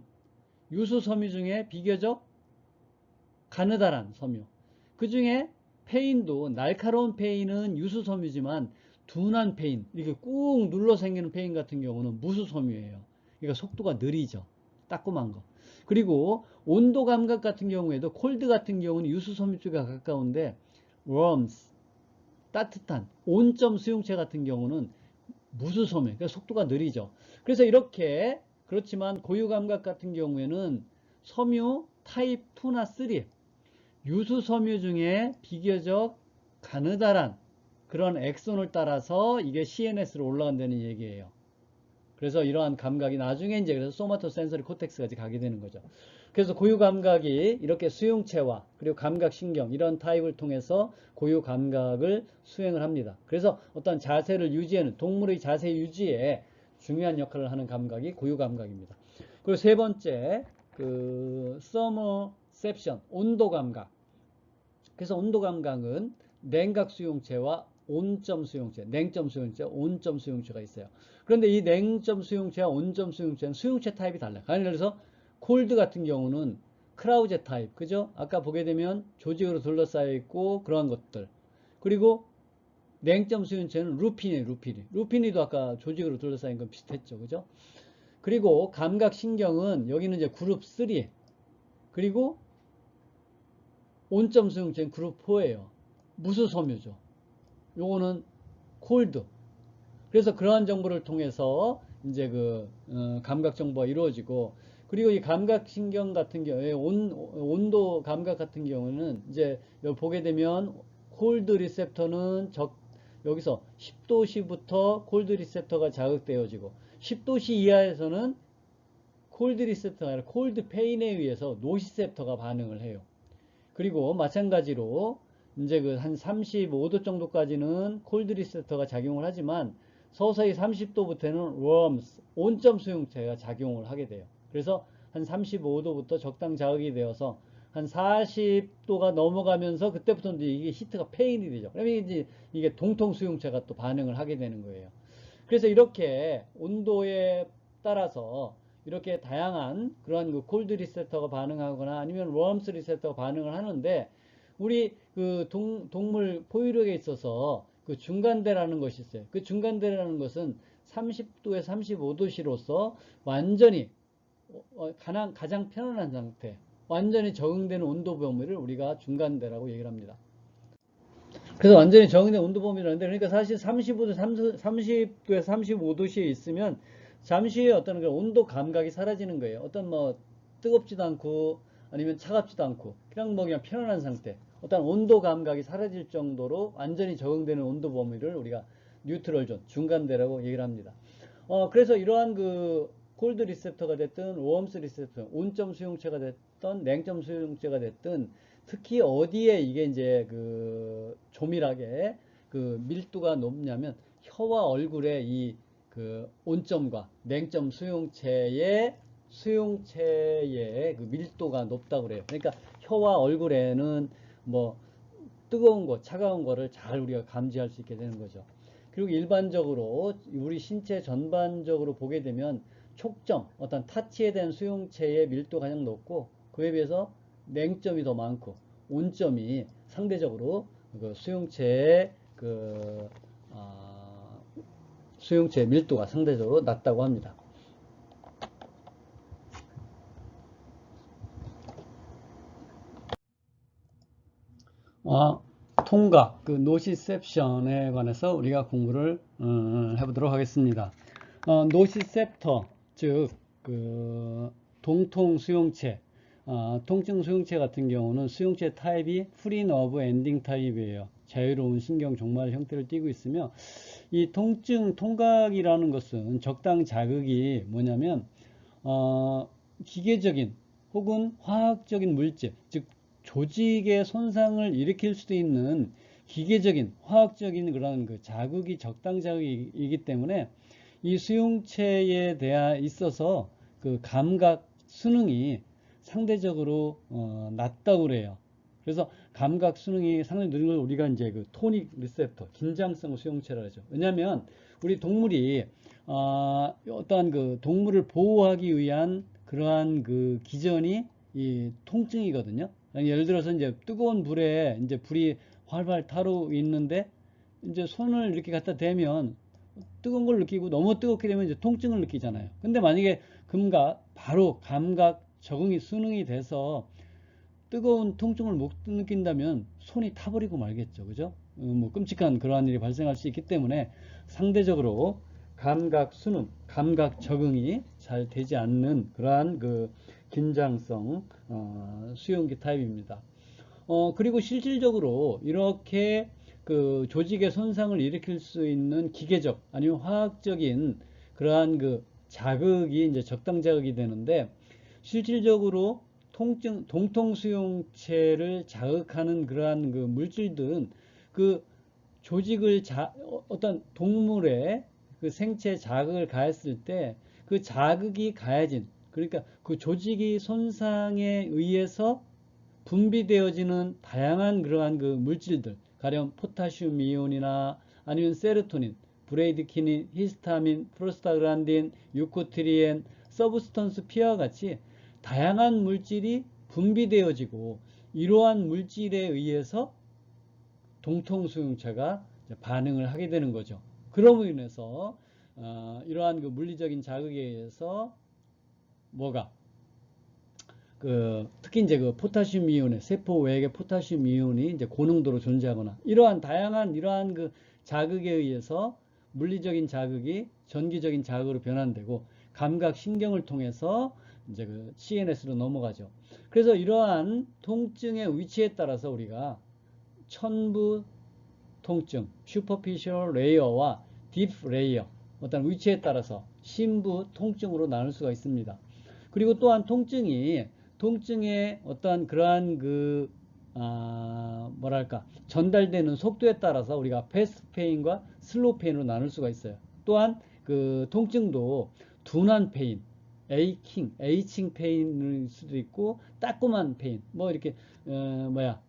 유수섬유 중에 비교적 가느다란 섬유. 그 중에 페인도 날카로운 페인은 유수섬유지만 둔한 페인, 이렇게 꾹 눌러 생기는 페인 같은 경우는 무수섬유예요. 그러니까 속도가 느리죠. 따끔한 거. 그리고 온도 감각 같은 경우에도 콜드 같은 경우는 유수섬유 쪽에 가까운데 worms, 따뜻한 온점 수용체 같은 경우는 무수섬유, 그러니까 속도가 느리죠. 그래서 이렇게 그렇지만 고유 감각 같은 경우에는 섬유 타입 2나 3 유수섬유 중에 비교적 가느다란 그런 엑손을 따라서 이게 CNS로 올라간다는 얘기예요. 그래서 이러한 감각이 나중에 이제 그래서 소마토 센서리 코텍스까지 가게 되는 거죠. 그래서 고유 감각이 이렇게 수용체와 그리고 감각 신경 이런 타입을 통해서 고유 감각을 수행을 합니다. 그래서 어떤 자세를 유지하는 동물의 자세 유지에 중요한 역할을 하는 감각이 고유 감각입니다. 그리고 세 번째 그 서머셉션 온도 감각. 그래서 온도 감각은 냉각 수용체와 온점 수용체, 냉점 수용체, 온점 수용체가 있어요. 그런데 이 냉점 수용체와 온점 수용체는 수용체 타입이 달라요. 예를 들어서 콜드 같은 경우는 크라우제 타입, 그죠? 아까 보게 되면 조직으로 둘러싸여 있고 그러한 것들. 그리고 냉점 수용체는 루피니도 아까 조직으로 둘러싸인 건 비슷했죠, 그죠? 그리고 감각 신경은 여기는 이제 그룹 3, 그리고 온점 수용체는 그룹 4예요. 무수섬유죠. 요거는 콜드. 그래서 그러한 정보를 통해서 이제 감각 정보가 이루어지고, 그리고 이 감각 신경 같은 경우에 온도 감각 같은 경우는 이제 여기 보게 되면 콜드 리셉터는 여기서 10도씨부터 콜드 리셉터가 자극되어지고 10도씨 이하에서는 콜드 리셉터가 아니라 콜드 페인에 의해서 노시셉터가 반응을 해요. 그리고 마찬가지로 이제 한 35도 정도까지는 콜드 리셉터가 작용을 하지만 서서히 30도부터는 worms, 온점 수용체가 작용을 하게 돼요. 그래서 한 35도부터 적당 자극이 되어서 한 40도가 넘어가면서 그때부터 이게 히트가 페인이 되죠. 그러면 이제 이게 동통 수용체가 또 반응을 하게 되는 거예요. 그래서 이렇게 온도에 따라서 이렇게 다양한 그러한 콜드 리셉터가 반응하거나 아니면 웜스 리셉터가 반응을 하는데 우리 동물 포유력에 있어서 그 중간대라는 것이 있어요. 그 중간대라는 것은 30도에 35도씨로서 완전히 가장 편안한 상태, 완전히 적응되는 온도 범위를 우리가 중간대라고 얘기를 합니다. 그래서 완전히 적응된 온도 범위라는데, 그러니까 사실 30도에서 35도씨에 있으면 잠시 후에 어떤 온도 감각이 사라지는 거예요. 어떤 뭐 뜨겁지도 않고 아니면 차갑지도 않고 그냥 편안한 상태, 어떤 온도 감각이 사라질 정도로 완전히 적응되는 온도 범위를 우리가 뉴트럴 존, 중간대라고 얘기를 합니다. 그래서 이러한 콜드 리셉터가 됐든 웜스 리셉터, 온점 수용체가 됐든 냉점 수용체가 됐든 특히 어디에 이게 이제 조밀하게 그 밀도가 높냐면 혀와 얼굴의 이 그 온점과 냉점 수용체의 그 밀도가 높다고 그래요. 그러니까 혀와 얼굴에는 뭐 뜨거운 거, 차가운 거를 잘 우리가 감지할 수 있게 되는 거죠. 그리고 일반적으로 우리 신체 전반적으로 보게 되면 촉점, 어떤 타치에 대한 수용체의 밀도가 가장 높고 그에 비해서 냉점이 더 많고 온점이 상대적으로 그 수용체의 수용체 밀도가 상대적으로 낮다고 합니다. 통각, 그 노시셉션에 관해서 우리가 공부를 해보도록 하겠습니다. 노시셉터, 즉, 그, 동통 수용체, 통증 수용체 같은 경우는 수용체 타입이 프리 너브 엔딩 타입이에요. 자유로운 신경 종말 형태를 띠고 있으며, 이 통각이라는 것은 적당 자극이 뭐냐면, 기계적인 혹은 화학적인 물질, 즉, 조직의 손상을 일으킬 수도 있는 기계적인 화학적인 그런 그 자극이 적당 자극이기 때문에 이 수용체에 대해 있어서 그 감각 수능이 상대적으로 낮다고 그래요. 그래서 감각 수능이 상당히 느린 걸 우리가 이제 그 토닉 리셉터, 긴장성 수용체라고 하죠. 왜냐하면 우리 동물이 어떠한 그 동물을 보호하기 위한 그러한 그 기전이 이 통증이거든요. 예를 들어서 이제 뜨거운 불에 이제 불이 활발 타고 있는데 이제 손을 이렇게 갖다 대면 뜨거운 걸 느끼고 너무 뜨겁게 되면 이제 통증을 느끼잖아요. 근데 만약에 바로 감각 적응이 수능이 돼서 뜨거운 통증을 못 느낀다면 손이 타버리고 말겠죠. 그죠? 뭐 끔찍한 그러한 일이 발생할 수 있기 때문에 상대적으로 감각 수능, 감각 적응이 잘 되지 않는 그러한 그 긴장성 수용기 타입입니다. 그리고 실질적으로 이렇게 그 조직의 손상을 일으킬 수 있는 기계적 아니면 화학적인 그러한 그 자극이 이제 적당 자극이 되는데 실질적으로 동통수용체를 자극하는 그러한 그 물질들은 그 조직을 어떤 동물의 그 생체 자극을 가했을 때 그 자극이 가해진 그러니까 그 조직이 손상에 의해서 분비되어지는 다양한 그러한 그 물질들, 가령 포타슘 이온이나 아니면 세로토닌, 브레이드키닌, 히스타민, 프로스타그란딘, 유코트리엔, 서브스턴스 P와 같이 다양한 물질이 분비되어지고 이러한 물질에 의해서 동통수용체가 반응을 하게 되는 거죠. 그럼으로 인해서 이러한 그 물리적인 자극에 의해서 뭐가 특히 이제 그 포타슘 이온의 세포 외액의 포타슘 이온이 이제 고농도로 존재하거나 이러한 그 자극에 의해서 물리적인 자극이 전기적인 자극으로 변환되고 감각 신경을 통해서 이제 그 CNS로 넘어가죠. 그래서 이러한 통증의 위치에 따라서 우리가 천부 통증, 슈퍼피셜 레이어와 딥 레이어 어떤 위치에 따라서 심부 통증으로 나눌 수가 있습니다. 그리고 또한 통증의 어떠한 그러한 뭐랄까 전달되는 속도에 따라서 우리가 패스트 페인과 슬로우 페인으로 나눌 수가 있어요. 또한 그 통증도 둔한 페인, 에이칭 페인일 수도 있고 따끔한 페인, 뭐 이렇게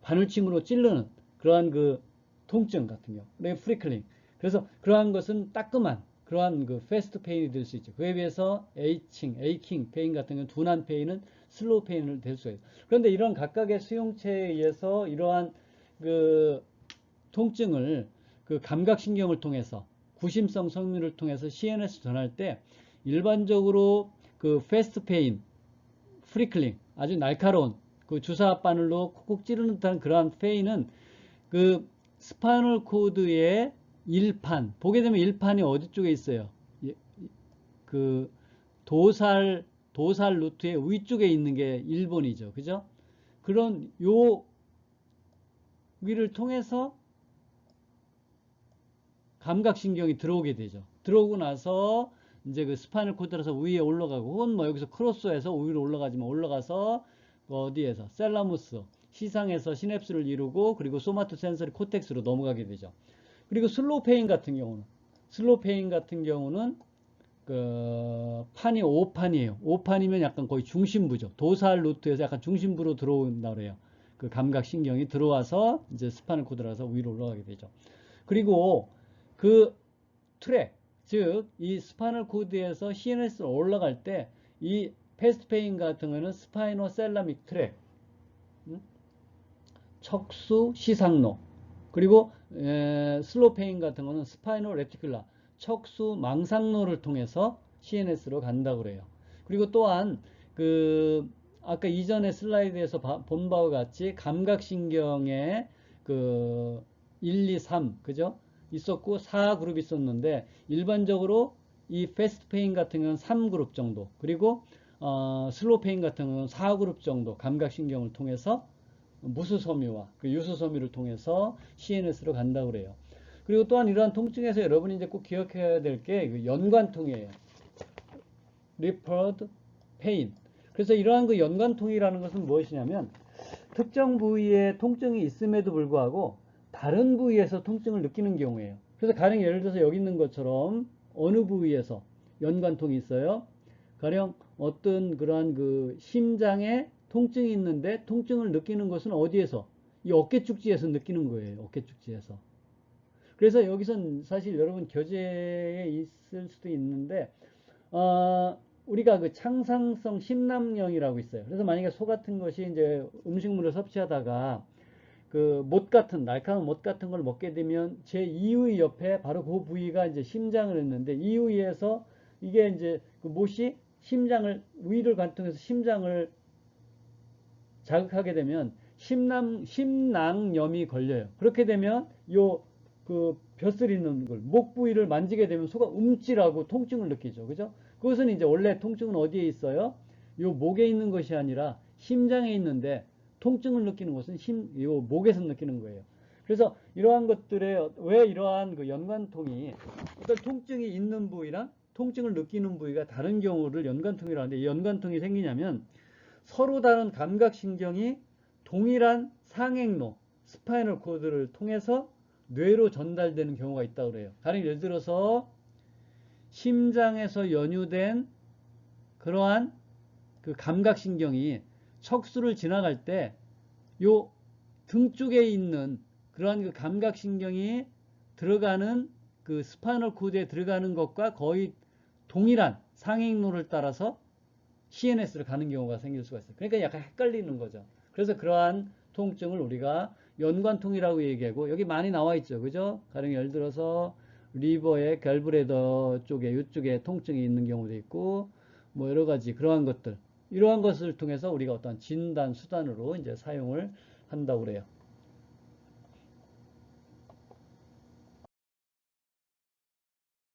바늘침으로 찌르는 그러한 그 통증 같은 경우, 프리클링. 그래서 그러한 것은 따끔한 그러한 그 패스트 페인이 될 수 있죠. 그에 비해서 에이킹 페인 같은 경우는 둔한 페인은 슬로우 페인을 될 수가 있어요. 그런데 이런 각각의 수용체에 의해서 이러한 그 통증을 그 감각신경을 통해서 구심성 성미를 통해서 CNS 전할 때 일반적으로 그 패스트 페인, 프리클링, 아주 날카로운 그 주사 바늘로 콕콕 찌르는 듯한 그러한 페인은 그 스파이널 코드의 일판, 보게 되면 일판이 어디 쪽에 있어요? 그 도살 루트의 위쪽에 있는 게 1번이죠. 그죠? 그런 요 위를 통해서 감각신경이 들어오게 되죠. 들어오고 나서 이제 그 스파이널 코드라서 위에 올라가고 혹은 뭐 여기서 크로스해서 위로 올라가지만 올라가서 어디에서 셀라무스 시상에서 시냅스를 이루고 그리고 소마토 센서리 코텍스로 넘어가게 되죠. 그리고 슬로우 페인 같은 경우는 그 판이 5판이에요. 5판이면 약간 거의 중심부죠. 도살 루트에서 약간 중심부로 들어온다 그래요. 그 감각신경이 들어와서 이제 스파인al 코드라서 위로 올라가게 되죠. 그리고 그 트랙, 즉 이 스파이널 코드에서 CNS로 올라갈 때 이 패스트 페인 같은 경우는 스파이노 셀라믹 트랙, 척수 시상로, 그리고 슬로우 페인 같은 거는 스파이노 레티큘라, 척수 망상로를 통해서 CNS로 간다고 그래요. 그리고 또한 그 아까 이전에 슬라이드에서 본 바와 같이 감각신경의 그 1, 2, 3 그죠? 있었고 4그룹 있었는데 일반적으로 이 패스트 페인 같은 경우는 3그룹 정도, 그리고 슬로우 페인 같은 경우는 4그룹 정도 감각신경을 통해서 무수섬유와 그 유수섬유를 통해서 CNS로 간다고 그래요. 그리고 또한 이러한 통증에서 여러분이 이제 꼭 기억해야 될 게 연관통이에요. Referred pain. 그래서 이러한 그 연관통이라는 것은 무엇이냐면 특정 부위에 통증이 있음에도 불구하고 다른 부위에서 통증을 느끼는 경우예요. 그래서 가령 예를 들어서 여기 있는 것처럼 어느 부위에서 연관통이 있어요. 가령 어떤 그러한 그 심장에 통증이 있는데 통증을 느끼는 것은 어디에서? 이 어깨 축지에서 느끼는 거예요. 어깨 축지에서. 그래서 여기선 사실 여러분 교재에 있을 수도 있는데 우리가 그 창상성 심낭령이라고 있어요. 그래서 만약에 소 같은 것이 이제 음식물을 섭취하다가 그 못 같은 날카로운 못 같은 걸 먹게 되면 제 이의 옆에 바로 그 부위가 이제 심장을 했는데 이의에서 이게 이제 그 못이 심장을 위를 관통해서 심장을 자극하게 되면 심낭염이 걸려요. 그렇게 되면 요 그 벼슬 있는 걸 목 부위를 만지게 되면 소가 움찔하고 통증을 느끼죠. 그죠? 그것은 이제 원래 통증은 어디에 있어요? 요 목에 있는 것이 아니라 심장에 있는데 통증을 느끼는 것은 요 목에서 느끼는 거예요. 그래서 이러한 것들에 왜 이러한 그 연관통이 어떤 통증이 있는 부위랑 통증을 느끼는 부위가 다른 경우를 연관통이라고 하는데 이 연관통이 생기냐면 서로 다른 감각신경이 동일한 상행로, 스파이널 코드를 통해서 뇌로 전달되는 경우가 있다고 그래요. 가령 예를 들어서 심장에서 연유된 그러한 그 감각신경이 척수를 지나갈 때 요 등 쪽에 있는 그러한 그 감각신경이 들어가는 그 스파이널 코드에 들어가는 것과 거의 동일한 상행로를 따라서 CNS를 가는 경우가 생길 수가 있어요. 그러니까 약간 헷갈리는 거죠. 그래서 그러한 통증을 우리가 연관통이라고 얘기하고 여기 많이 나와 있죠. 그죠? 가령 예를 들어서 리버의 갈브레더 쪽에 이쪽에 통증이 있는 경우도 있고 뭐 여러 가지 그러한 것들 이러한 것을 통해서 우리가 어떤 진단 수단으로 이제 사용을 한다고 그래요.